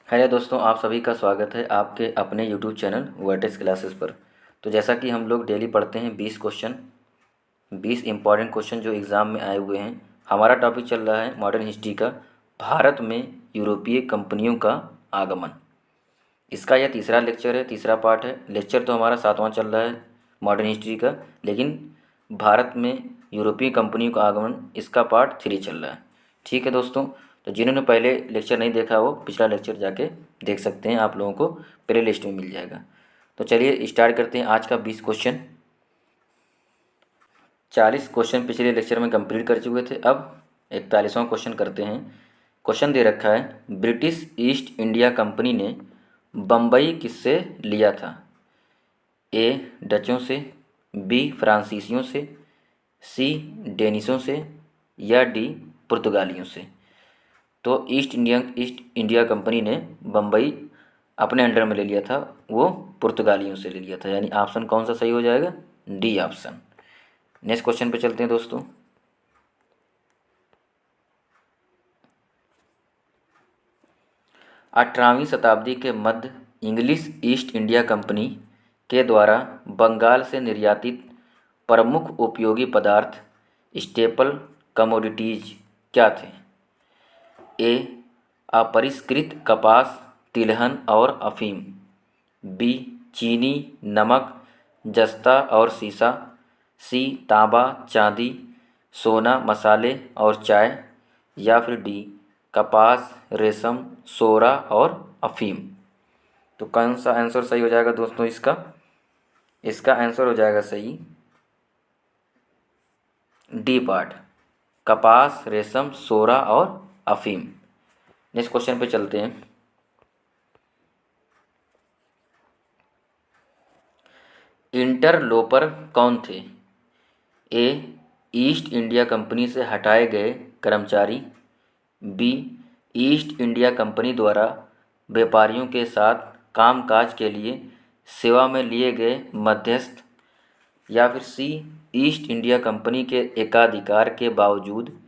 Hello दोस्तों, आप सभी का स्वागत है आपके अपने यूट्यूब चैनल वर्टेक्स क्लासेस पर। तो जैसा कि हम लोग डेली पढ़ते हैं 20 क्वेश्चन, 20 इंपॉर्टेंट क्वेश्चन जो एग्ज़ाम में आए हुए हैं। हमारा टॉपिक चल रहा है मॉडर्न हिस्ट्री का, भारत में यूरोपीय कंपनियों का आगमन। इसका यह तीसरा लेक्चर है, तीसरा पार्ट है। लेक्चर तो हमारा 7वां चल रहा है मॉडर्न हिस्ट्री का, लेकिन भारत में यूरोपीय कंपनियों का आगमन इसका पार्ट 3 चल रहा है। ठीक है दोस्तों, तो जिन्होंने पहले लेक्चर नहीं देखा वो पिछला लेक्चर जाके देख सकते हैं, आप लोगों को प्ले लिस्ट में मिल जाएगा। तो चलिए स्टार्ट करते हैं आज का 20 क्वेश्चन। 40 क्वेश्चन पिछले लेक्चर में कंप्लीट कर चुके थे, अब 41वां क्वेश्चन करते हैं। क्वेश्चन दे रखा है, ब्रिटिश ईस्ट इंडिया कंपनी ने बम्बई किससे लिया था? ए डचों से, बी फ्रांसीसियों से, सी डेनिशों से, या डी पुर्तगालियों से। तो ईस्ट इंडिया कंपनी ने बम्बई अपने अंडर में ले लिया था, वो पुर्तगालियों से ले लिया था। यानी ऑप्शन कौन सा सही हो जाएगा? D option. नेक्स्ट क्वेश्चन पे चलते हैं दोस्तों। 18वीं शताब्दी के मध्य इंग्लिश ईस्ट इंडिया कंपनी के द्वारा बंगाल से निर्यातित प्रमुख उपयोगी पदार्थ स्टेपल कमोडिटीज क्या थे? ए अपरिष्कृत कपास, तिलहन और अफीम, बी चीनी, नमक, जस्ता और सीसा, सी तांबा, चांदी, सोना, मसाले और चाय, या फिर डी कपास, रेशम, सोरा और अफीम। तो कौन सा आंसर सही हो जाएगा दोस्तों? इसका आंसर हो जाएगा सही डी पार्ट, कपास, रेशम, सोरा और अफीम। नेक्स्ट क्वेश्चन पे चलते हैं। इंटरलोपर कौन थे? ए ईस्ट इंडिया कंपनी से हटाए गए कर्मचारी, बी ईस्ट इंडिया कंपनी द्वारा व्यापारियों के साथ कामकाज के लिए सेवा में लिए गए मध्यस्थ, या फिर सी ईस्ट इंडिया कंपनी के एकाधिकार के बावजूद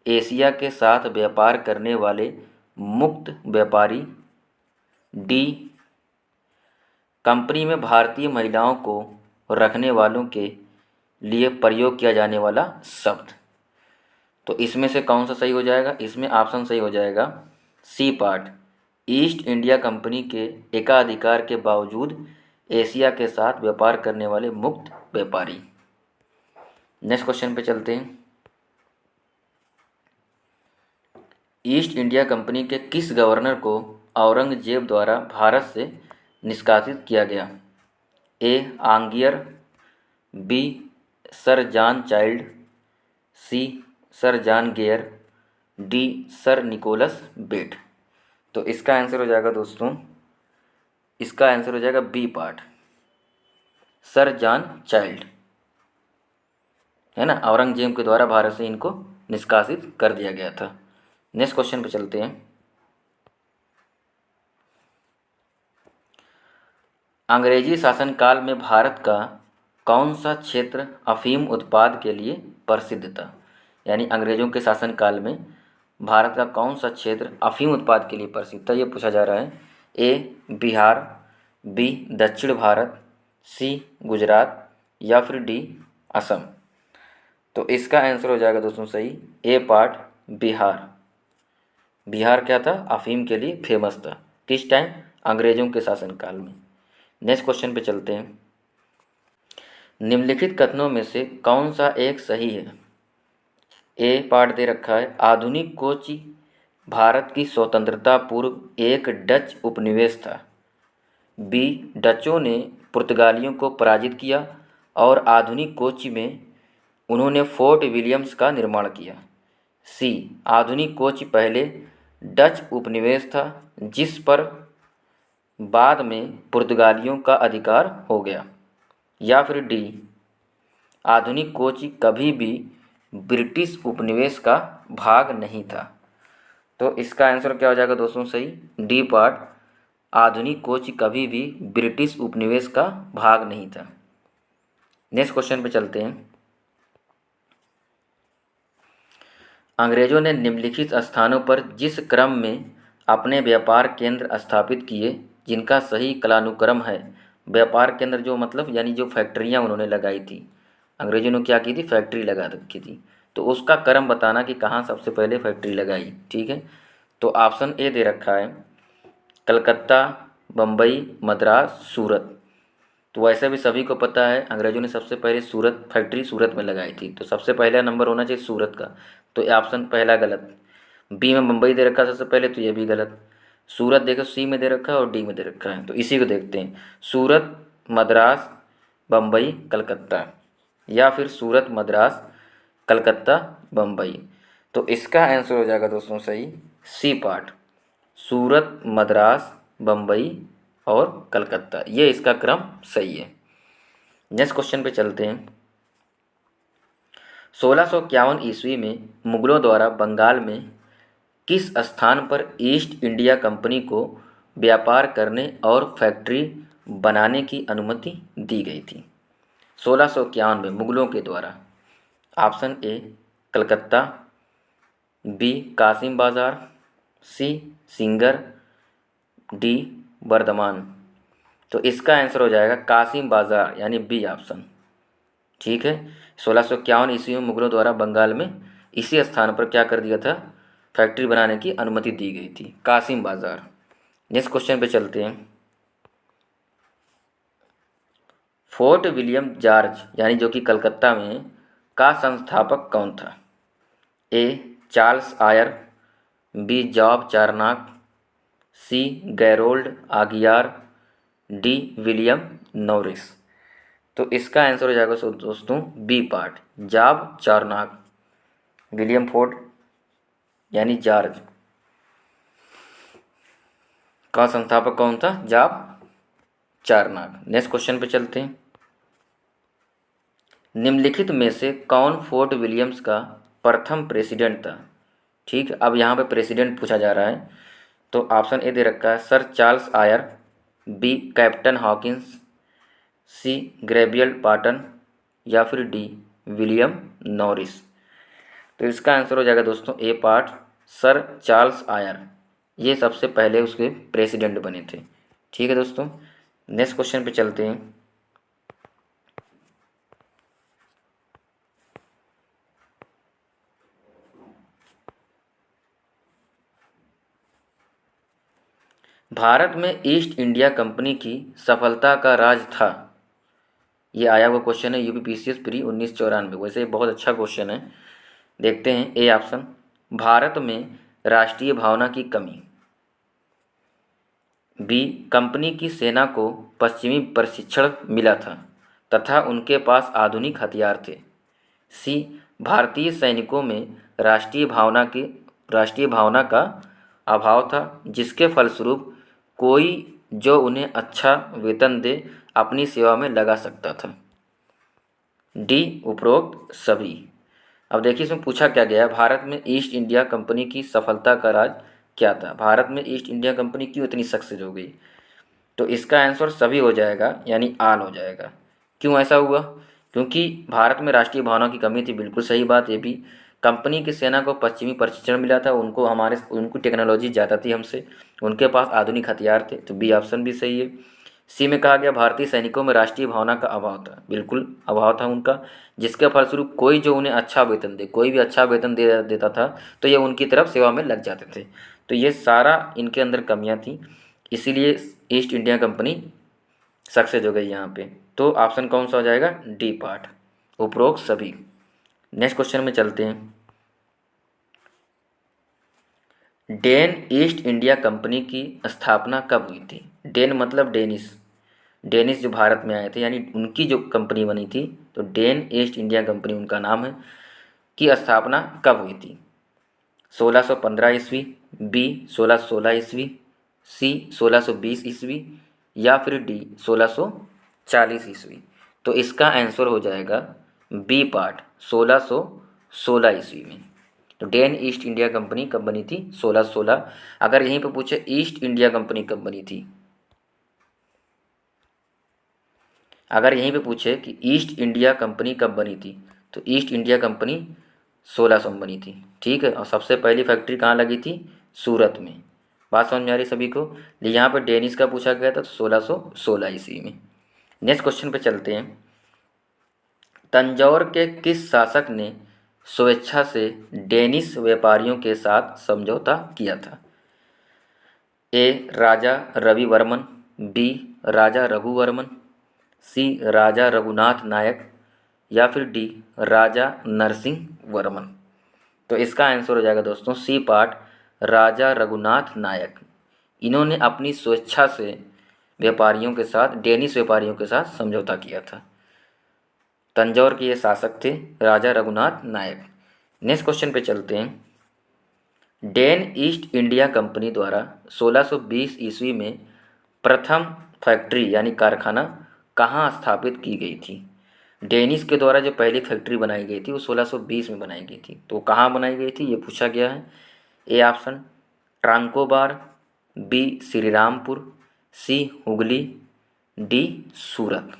एशिया के साथ व्यापार करने वाले मुक्त व्यापारी, डी कंपनी में भारतीय महिलाओं को रखने वालों के लिए प्रयोग किया जाने वाला शब्द। तो इसमें से कौन सा सही हो जाएगा? इसमें ऑप्शन सही हो जाएगा C part, East India Company के एकाधिकार के बावजूद एशिया के साथ व्यापार करने वाले मुक्त व्यापारी। नेक्स्ट क्वेश्चन पे चलते हैं। ईस्ट इंडिया कंपनी के किस गवर्नर को औरंगजेब द्वारा भारत से निष्कासित किया गया? A Aungier, B sir John Child, C sir John Gayer, D sir Nicholas Bate. तो इसका आंसर हो जाएगा दोस्तों, इसका आंसर हो जाएगा B part, sir John Child, है ना। औरंगजेब के द्वारा भारत से इनको निष्कासित कर दिया गया था। नेक्स्ट क्वेश्चन पे चलते हैं। अंग्रेजी शासनकाल में भारत का कौन सा क्षेत्र अफीम उत्पाद के लिए प्रसिद्ध था? यानी अंग्रेजों के शासनकाल में भारत का कौन सा क्षेत्र अफीम उत्पाद के लिए प्रसिद्ध था, ये पूछा जा रहा है। ए बिहार, बी दक्षिण भारत, सी गुजरात, या फिर डी असम। तो इसका आंसर हो जाएगा दोस्तों सही ए पार्ट, बिहार। बिहार क्या था? अफीम के लिए फेमस था। किस टाइम? अंग्रेजों के शासनकाल में। नेक्स्ट क्वेश्चन पे चलते हैं। निम्नलिखित कथनों में से कौन सा एक सही है? ए पार्ट दे रखा है, आधुनिक कोची भारत की स्वतंत्रता पूर्व एक डच उपनिवेश था। बी डचों ने पुर्तगालियों को पराजित किया और आधुनिक कोची में उन्होंने फोर्ट विलियम्स का निर्माण किया। सी आधुनिक कोची पहले डच उपनिवेश था जिस पर बाद में पुर्तगालियों का अधिकार हो गया, या फिर डी आधुनिक कोची कभी भी ब्रिटिश उपनिवेश का भाग नहीं था। तो इसका आंसर क्या हो जाएगा दोस्तों सही? डी पार्ट, आधुनिक कोची कभी भी ब्रिटिश उपनिवेश का भाग नहीं था। नेक्स्ट क्वेश्चन पे चलते हैं। अंग्रेजों ने निम्नलिखित स्थानों पर जिस क्रम में अपने व्यापार केंद्र स्थापित किए जिनका सही कालानुक्रम है। व्यापार केंद्र जो मतलब यानी जो फैक्ट्रियाँ उन्होंने लगाई थी, अंग्रेजों ने क्या की थी, फैक्ट्री लगा रखी थी, तो उसका क्रम बताना कि कहाँ सबसे पहले फैक्ट्री लगाई। ठीक है, तो ऑप्शन ए दे रखा है कलकत्ता, बम्बई, मद्रास, सूरत। तो वैसे भी सभी को पता है अंग्रेजों ने सबसे पहले सूरत फैक्ट्री सूरत में लगाई थी, तो सबसे पहला नंबर होना चाहिए सूरत का। तो ये ऑप्शन पहला गलत। बी में मुंबई दे रखा है सबसे पहले, तो ये भी गलत। सूरत देखो सी में दे रखा है और डी में दे रखा है, तो इसी को देखते हैं। सूरत, मद्रास, बम्बई, कलकत्ता, या फिर सूरत, मद्रास, कलकत्ता, बम्बई। तो इसका आंसर हो जाएगा दोस्तों सही सी पार्ट, सूरत, मद्रास, बम्बई और कलकत्ता, ये इसका क्रम सही है। नेक्स्ट क्वेश्चन पे चलते हैं। 1651 ईस्वी में मुगलों द्वारा बंगाल में किस स्थान पर ईस्ट इंडिया कंपनी को व्यापार करने और फैक्ट्री बनाने की अनुमति दी गई थी? 1651 में मुगलों के द्वारा। Option A Calcutta, B Kasim Bazar, C singer, D Bardhaman. तो इसका आंसर हो जाएगा कासिम बाजार यानी बी ऑप्शन। ठीक है, 1651 ईस्वी में मुगलों द्वारा बंगाल में इसी स्थान पर क्या कर दिया था, फैक्ट्री बनाने की अनुमति दी गई थी, कासिम बाजार। नेक्स्ट क्वेश्चन पे चलते हैं। फोर्ट विलियम जॉर्ज यानी जो कि कलकत्ता में का संस्थापक कौन था? A Charles Eyre, B Job Charnock, C Gerald आगियार, डी विलियम नॉरिस। तो इसका आंसर हो जाएगा दोस्तों B part, Job Charnock. William Fort यानी जॉर्ज का संस्थापक कौन था? जॉब चारनाक। नेक्स्ट क्वेश्चन पे चलते हैं। निम्नलिखित में से कौन फोर्ट विलियम्स का प्रथम प्रेसिडेंट था? ठीक है, अब यहाँ पे प्रेसिडेंट पूछा जा रहा है, तो ऑप्शन ए दे रखा है sir Charles Eyre, B captain Hawkins, C Gabriel Patton, या फिर डी विलियम नॉरिस। तो इसका आंसर हो जाएगा दोस्तों ए पार्ट, सर चार्ल्स आयर, ये सबसे पहले उसके प्रेसिडेंट बने थे। ठीक है दोस्तों, नेक्स्ट क्वेश्चन पे चलते हैं। भारत में ईस्ट इंडिया कंपनी की सफलता का राज था। ये आया हुआ क्वेश्चन है यूपीपीसीएस प्री 1994। वैसे बहुत अच्छा क्वेश्चन है, देखते हैं। ए ऑप्शन भारत में राष्ट्रीय भावना की कमी, बी कंपनी की सेना को पश्चिमी प्रशिक्षण मिला था तथा उनके पास आधुनिक हथियार थे, सी भारतीय सैनिकों में राष्ट्रीय भावना का अभाव था जिसके फलस्वरूप कोई जो उन्हें अच्छा वेतन दे अपनी सेवा में लगा सकता था, डी उपरोक्त सभी। अब देखिए इसमें पूछा क्या गया है, भारत में ईस्ट इंडिया कंपनी की सफलता का राज क्या था, भारत में ईस्ट इंडिया कंपनी क्यों इतनी सक्सेस हो गई? तो इसका आंसर सभी हो जाएगा यानी आल हो जाएगा। क्यों ऐसा हुआ? क्योंकि भारत में राष्ट्रीय भावना की कमी थी, बिल्कुल सही बात। ये भी कंपनी की सेना को पश्चिमी प्रशिक्षण मिला था, उनको टेक्नोलॉजी ज़्यादा थी हमसे, उनके पास आधुनिक हथियार थे, तो बी ऑप्शन भी सही है। सी में कहा गया भारतीय सैनिकों में राष्ट्रीय भावना का अभाव था, बिल्कुल अभाव था उनका, जिसके फलस्वरूप कोई जो उन्हें अच्छा वेतन दे, कोई भी अच्छा वेतन दे देता था तो ये उनकी तरफ सेवा में लग जाते थे। तो ये सारा इनके अंदर कमियां थी, इसीलिए ईस्ट इंडिया कंपनी सक्सेस हो गई यहाँ पे। तो ऑप्शन कौन सा हो जाएगा? डी पार्ट, उपरोक्त सभी। नेक्स्ट क्वेश्चन में चलते हैं। डेन ईस्ट इंडिया कंपनी की स्थापना कब हुई थी? डेन मतलब डेनिश, डेनिश जो भारत में आए थे यानी उनकी जो कंपनी बनी थी, तो डेन ईस्ट इंडिया कंपनी उनका नाम है, की स्थापना कब हुई थी? 1615 ईस्वी, बी 1616 ईस्वी, सी 1620 ईस्वी, या फिर डी 1640 ईस्वी। तो इसका आंसर हो जाएगा बी पार्ट, 1616 ईस्वी में। तो डेन ईस्ट इंडिया कंपनी कब बनी थी? 1616। अगर यहीं पे पूछे ईस्ट इंडिया कंपनी कब बनी थी, अगर यहीं पे पूछे कि ईस्ट इंडिया कंपनी कब बनी थी, तो ईस्ट इंडिया कंपनी 1600 में बनी थी। ठीक है, और सबसे पहली फैक्ट्री कहाँ लगी थी? सूरत में। बात समझ में आ रही सभी को। यहाँ पर डेनिस का पूछा गया था तो 1616 ईस्वी में। नेक्स्ट क्वेश्चन पे चलते हैं। तंजौर के किस शासक ने स्वेच्छा से डेनिश व्यापारियों के साथ समझौता किया था? ए राजा रविवर्मन, बी राजा रघुवर्मन, सी राजा रघुनाथ नायक, या फिर डी राजा नरसिंह वर्मन। तो इसका आंसर हो जाएगा दोस्तों सी पार्ट, राजा रघुनाथ नायक। इन्होंने अपनी स्वेच्छा से व्यापारियों के साथ, डेनिश व्यापारियों के साथ समझौता किया था। तंजौर के ये शासक थे राजा रघुनाथ नायक। नेक्स्ट क्वेश्चन पे चलते हैं। डेन ईस्ट इंडिया कंपनी द्वारा 1620 ईस्वी में प्रथम फैक्ट्री यानी कारखाना कहाँ स्थापित की गई थी? डेनिश के द्वारा जो पहली फैक्ट्री बनाई गई थी वो 1620 में बनाई गई थी, तो कहाँ बनाई गई थी ये पूछा गया है। A option Tranquebar, B Srirampur, C Hooghly, D Surat.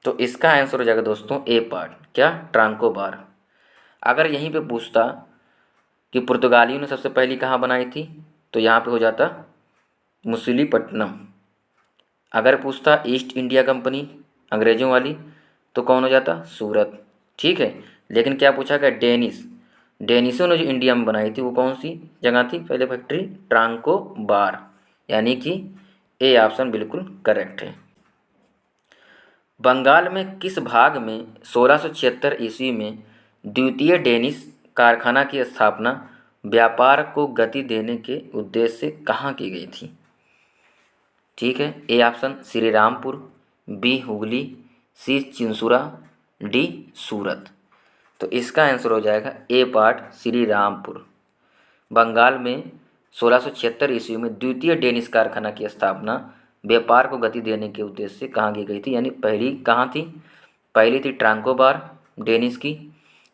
तो इसका आंसर हो जाएगा दोस्तों ए पार्ट, क्या ट्रांकोबार। अगर यहीं पे पूछता कि पुर्तगालियों ने सबसे पहली कहाँ बनाई थी तो यहाँ पे हो जाता मुसलीपट्टनम। अगर पूछता ईस्ट इंडिया कंपनी अंग्रेज़ों वाली तो कौन हो जाता? सूरत। ठीक है, लेकिन क्या पूछा गया? डेनिश। डेनिशों ने जो इंडिया में बनाई थी वो कौन सी जगह थी पहले फैक्ट्री? ट्रांकोबार, यानी कि ए ऑप्शन बिल्कुल करेक्ट है। बंगाल में किस भाग में 1676 ईस्वी में द्वितीय डेनिश कारखाना की स्थापना व्यापार को गति देने के उद्देश्य से कहाँ की गई थी? ठीक है, A option Srirampur, B Hooghly, C Chinsurah, D Surat. तो इसका आंसर हो जाएगा ए पार्ट श्रीरामपुर। बंगाल में 1676 ईस्वी में द्वितीय डेनिश कारखाना की स्थापना व्यापार को गति देने के उद्देश्य से कहाँ की गई थी, यानी पहली कहाँ थी? पहली थी ट्रांकोबार डेनिश की,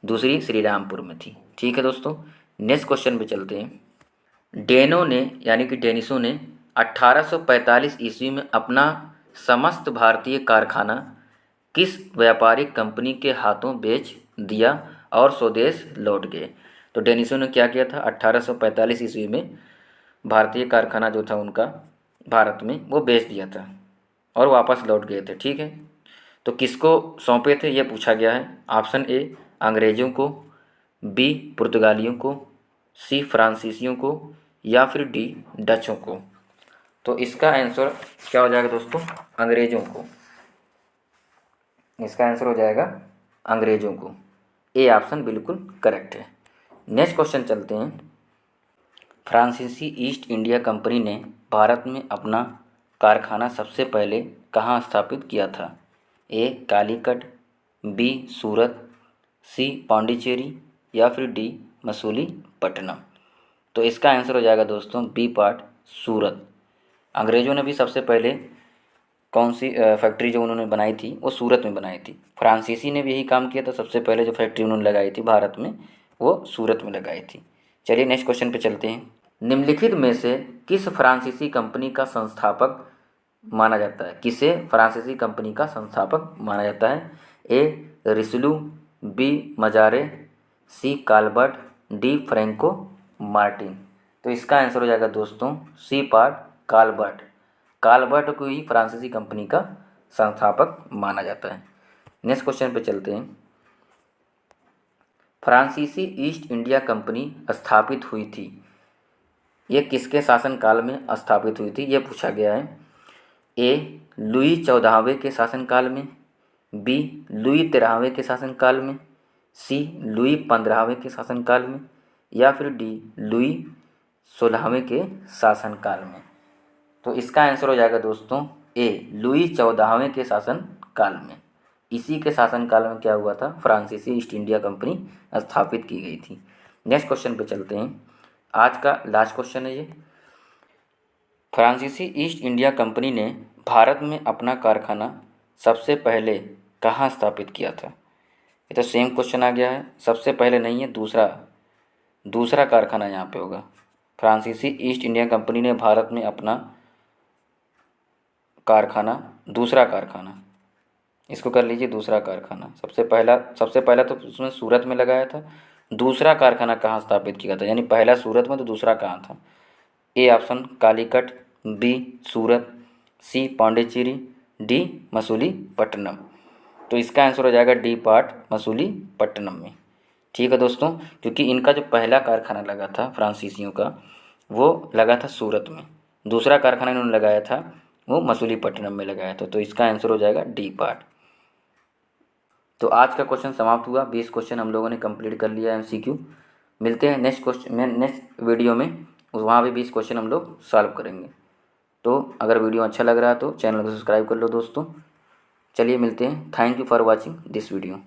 दूसरी श्रीरामपुर में थी। ठीक है दोस्तों, नेक्स्ट क्वेश्चन पे चलते हैं। डेनों ने यानी कि डेनिशों ने 1845 ईस्वी में अपना समस्त भारतीय कारखाना किस व्यापारिक कंपनी के हाथों बेच दिया और स्वदेश लौट गए? तो डेनिशों ने क्या किया था? 1845 ईस्वी में भारतीय कारखाना जो था उनका भारत में वो बेच दिया था और वापस लौट गए थे। ठीक है, तो किसको सौंपे थे ये पूछा गया है। ऑप्शन ए अंग्रेज़ों को, बी पुर्तगालियों को, सी फ्रांसीसियों को, या फिर डी डचों को। तो इसका आंसर क्या हो जाएगा दोस्तों? अंग्रेज़ों को। इसका आंसर हो जाएगा अंग्रेज़ों को। ए ऑप्शन बिल्कुल करेक्ट है। नेक्स्ट क्वेश्चन चलते हैं। फ्रांसीसी ईस्ट इंडिया कंपनी ने भारत में अपना कारखाना सबसे पहले कहाँ स्थापित किया था? ए कालीकट, बी सूरत, सी पांडिचेरी, या फिर डी मसूलीपट्टनम। तो इसका आंसर हो जाएगा दोस्तों बी पार्ट सूरत। अंग्रेज़ों ने भी सबसे पहले कौन सी फैक्ट्री जो उन्होंने बनाई थी वो सूरत में बनाई थी। फ्रांसीसी ने भी यही काम किया था, सबसे पहले जो फैक्ट्री उन्होंने लगाई थी भारत में वो सूरत में लगाई थी। चलिए नेक्स्ट क्वेश्चन पे चलते हैं। निम्नलिखित में से किस फ्रांसीसी कंपनी का संस्थापक माना जाता है? किसे फ्रांसीसी कंपनी का संस्थापक माना जाता है? ए रिसलू, बी मजारे, सी काल्बर्ट, डी फ्रैंको मार्टिन। तो इसका आंसर हो जाएगा दोस्तों सी पार्ट काल्बर्ट। काल्बर्ट को ही फ्रांसीसी कंपनी का संस्थापक माना जाता है। नेक्स्ट क्वेश्चन पे चलते हैं। फ्रांसीसी ईस्ट इंडिया कंपनी स्थापित हुई थी, ये किसके शासनकाल में स्थापित हुई थी ये पूछा गया है। ए लुई 14वें के शासनकाल में, बी लुई 13वें के शासनकाल में, सी लुई 15वें के शासनकाल में, या फिर डी लुई 16वें के शासनकाल में। तो इसका आंसर हो जाएगा दोस्तों ए लुई 14वें के शासनकाल में। इसी के शासनकाल में क्या हुआ था? फ्रांसीसी ईस्ट इंडिया कंपनी स्थापित की गई थी। नेक्स्ट क्वेश्चन पे चलते हैं। आज का लास्ट क्वेश्चन है ये। फ्रांसीसी ईस्ट इंडिया कंपनी ने भारत में अपना कारखाना सबसे पहले कहाँ स्थापित किया था? ये तो सेम क्वेश्चन आ गया है, सबसे पहले नहीं है, दूसरा कारखाना यहाँ पे होगा। फ्रांसीसी ईस्ट इंडिया कंपनी ने भारत में अपना कारखाना, दूसरा कारखाना, इसको कर लीजिए दूसरा कारखाना। सबसे पहला तो उसने सूरत में लगाया था, दूसरा कारखाना कहाँ स्थापित किया था? यानी पहला सूरत में तो दूसरा कहाँ था? A option Calicut, B Surat, C Pondicherry, D Masulipatnam. तो इसका आंसर हो जाएगा डी पार्ट मसूलीपट्टनम में। ठीक है दोस्तों, क्योंकि इनका जो पहला कारखाना लगा था फ्रांसीसियों का वो लगा था सूरत में, दूसरा कारखाना इन्होंने लगाया था वो मसूलीपट्टनम में लगाया था। तो इसका आंसर हो जाएगा डी पार्ट। तो आज का क्वेश्चन समाप्त हुआ। 20 क्वेश्चन हम लोगों ने कंप्लीट कर लिया एमसीक्यू। मिलते हैं नेक्स्ट क्वेश्चन में, नेक्स्ट वीडियो में, वहाँ भी 20 क्वेश्चन हम लोग सॉल्व करेंगे। तो अगर वीडियो अच्छा लग रहा है तो चैनल को सब्सक्राइब कर लो दोस्तों। चलिए मिलते हैं। Thank you for watching this video.